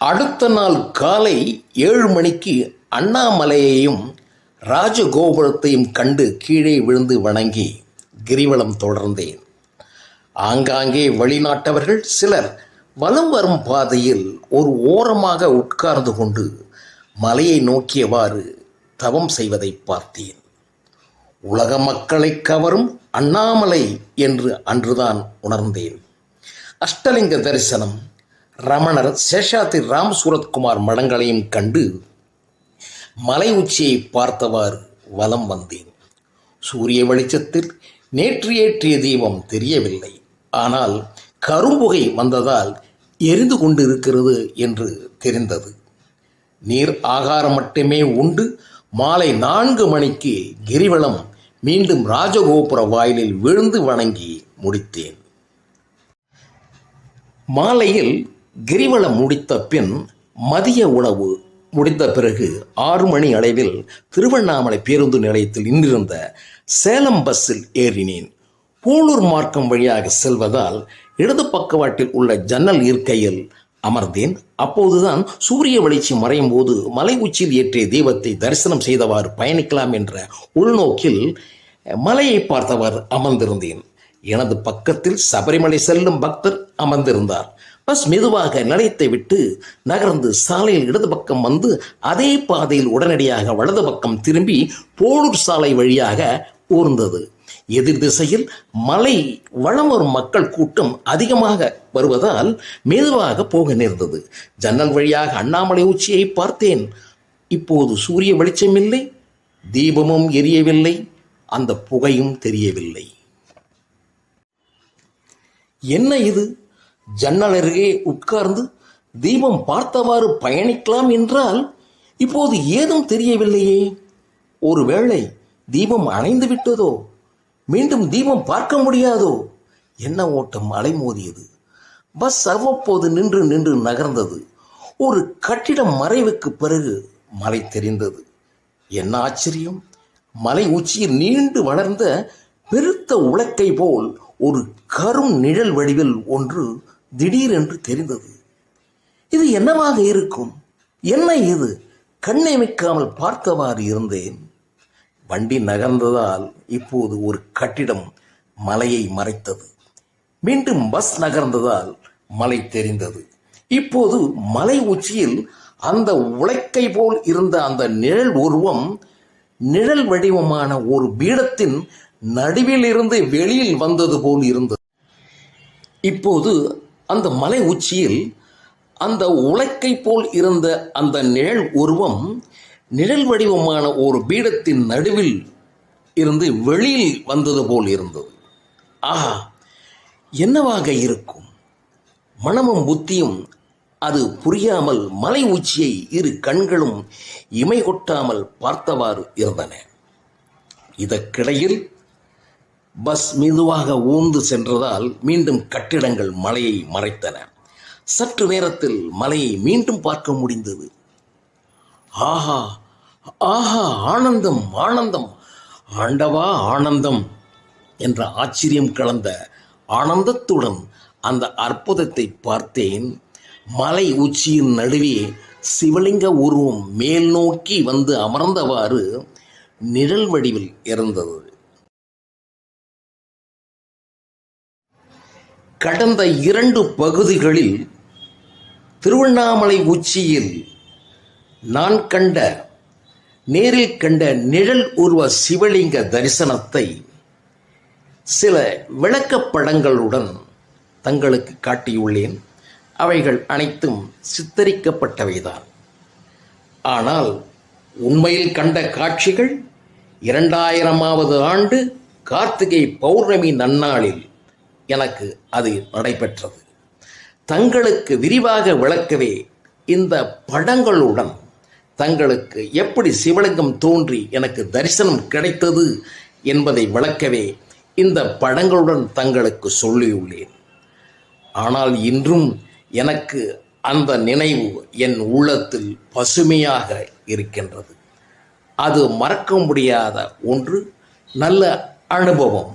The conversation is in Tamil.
அடுத்த நாள் காலை 7 மணிக்கு அண்ணாமலையையும் ராஜகோபுரத்தையும் கண்டு கீழே விழுந்து வணங்கி கிரிவலம் தொடர்ந்தேன். ஆங்காங்கே வெளிநாட்டவர்கள் சிலர் வலம் வரும் பாதையில் ஒரு ஓரமாக உட்கார்ந்து கொண்டு மலையை நோக்கியவாறு தவம் செய்வதை பார்த்தேன். உலக மக்களை கவரும் அண்ணாமலை என்று அன்றுதான் உணர்ந்தேன். அஷ்டலிங்க தரிசனம், ரமணர், சேஷாத்ரி ராம் சூரத்குமார் மடங்களையும் கண்டு மலை உச்சியை பார்த்தவாறு வலம் வந்தேன். சூரிய வெளிச்சத்தில் நேற்று ஏற்றிய தீபம் தெரியவில்லை. ஆனால் கரும்புகை வந்ததால் எரிந்து கொண்டிருக்கிறது என்று தெரிந்தது. நீர் ஆகாரம் மட்டுமே உண்டு மாலை 4 மணிக்கு கிரிவலம் மீண்டும் ராஜகோபுர வாயிலில் விழுந்து வணங்கி முடித்தேன். மாலையில் கிரிவலம் முடித்த பின் மதிய உணவு முடிந்த பிறகு 6 மணி அளவில் திருவண்ணாமலை பேருந்து நிலையத்தில் நின்றிருந்த சேலம் பஸ்ஸில் ஏறினேன். போலூர் மார்க்கம் வழியாக செல்வதால் இடது பக்கவாட்டில் உள்ள ஜன்னல் இருக்கையில் அமர்ந்தேன். அப்போதுதான் சூரிய வெளிச்சம் மறையும் போது மலை உச்சியில் ஏற்றிய தீபத்தை தரிசனம் செய்தவாறு பயணிக்கலாம் என்ற உள்நோக்கில் மலையை பார்த்தவாறு அமர்ந்திருந்தேன். எனது பக்கத்தில் சபரிமலை செல்லும் பக்தர் அமர்ந்திருந்தார். பஸ் மெதுவாக நிலையத்தை விட்டு நகர்ந்து சாலையில் இடது பக்கம் வந்து அதே பாதையில் உடனடியாக வலது பக்கம் திரும்பி போலூர் சாலை வழியாக ஊர்ந்தது. எதிர் திசையில் மலை வலம் வரும் மக்கள் கூட்டம் அதிகமாக வருவதால் மெதுவாக போக நேர்ந்தது. ஜன்னல் வழியாக அண்ணாமலை உச்சியை பார்த்தேன். இப்போது சூரிய வெளிச்சம் இல்லை, தீபமும் எரியவில்லை, அந்த புகையும் தெரியவில்லை. என்ன இது? ஜன்னல் அருகே உட்கார்ந்து தீபம் பார்த்தவாறு பயணிக்கலாம் என்றால் இப்போது ஏதும் தெரியவில்லையே. ஒருவேளை தீபம் அணைந்து விட்டதோ? மீண்டும் தீபம் பார்க்க முடியாதோ? என்ன ஓட்டம் அலைமோதியது. பஸ் அவ்வப்போது நின்று நின்று நகர்ந்தது. ஒரு கட்டிடம் மறைவுக்கு பிறகு மலை தெரிந்தது. என்ன ஆச்சரியம்! மலை உச்சியில் நீண்டு வளர்ந்த பெருத்த உலக்கை போல் ஒரு கரும் நிழல் வடிவில் ஒன்று திடீரென்று தெரிந்தது. இது என்னவாக இருக்கும்? என்ன இது? கண்ணிமைக்காமல் பார்த்தவாறு இருந்தேன். வண்டி நகர்ந்ததால் இப்போது ஒரு கட்டிடம் மலையை மறைத்தது. மீண்டும் பஸ் நகர்ந்ததால் மலை தெரிந்தது. இப்போது மலை உச்சியில் அந்த உலக்கை போல் இருந்த அந்த நிழல் உருவம் நிழல் வடிவமான ஒரு பீடத்தின் நடுவில் இருந்து வெளியில் வந்தது போல் இருந்தது. இப்போது அந்த மலை உச்சியில் அந்த உலக்கை போல் இருந்த அந்த நிழல் உருவம் நிழல் வடிவமான ஒரு பீடத்தின் நடுவில் இருந்து வெளியில் வந்தது போல் இருந்தது. ஆஹா, என்னவாக இருக்கும்? மனமும் புத்தியும் அது புரியாமல் மலை உச்சியை இரு கண்களும் இமை கொட்டாமல் பார்த்தவாறு இருந்தன. இதற்கிடையில் பஸ் மெதுவாக ஊர்ந்து சென்றதால் மீண்டும் கட்டிடங்கள் மலையை மறைத்தன. சற்று நேரத்தில் மலையை மீண்டும் பார்க்க முடிந்தது. ஆஹா ஆஹா, ஆனந்தம் ஆனந்தம், ஆண்டவா ஆனந்தம் என்ற ஆச்சரியம் கலந்த ஆனந்தத்துடன் அந்த அற்புதத்தை பார்த்தேன். மலை உச்சியின் நடுவே சிவலிங்க உருவம் மேல் நோக்கி வந்து அமர்ந்தவாறு நிழல் வடிவில் இருந்தது. கடந்த 2 பகுதிகளில் திருவண்ணாமலை உச்சியில் நான் நேரில் கண்ட நிழல் உருவ சிவலிங்க தரிசனத்தை சில விளக்கப்படங்களுடன் தங்களுக்கு காட்டியுள்ளேன். அவைகள் அனைத்தும் சித்தரிக்கப்பட்டவைதான். ஆனால் உண்மையில் கண்ட காட்சிகள் 2000ஆவது ஆண்டு கார்த்திகை பௌர்ணமி நன்னாளில் எனக்கு அது நடைபெற்றது. தங்களுக்கு விரிவாக விளக்கவே இந்த படங்களுடன் தங்களுக்கு எப்படி சிவலிங்கம் தோன்றி எனக்கு தரிசனம் கிடைத்தது என்பதை விளக்கவே இந்த படங்களுடன் தங்களுக்கு சொல்லியுள்ளேன். ஆனால் இன்றும் எனக்கு அந்த நினைவு என் உள்ளத்தில் பசுமையாக இருக்கின்றது. அது மறக்க முடியாத ஒன்று, நல்ல அனுபவம்.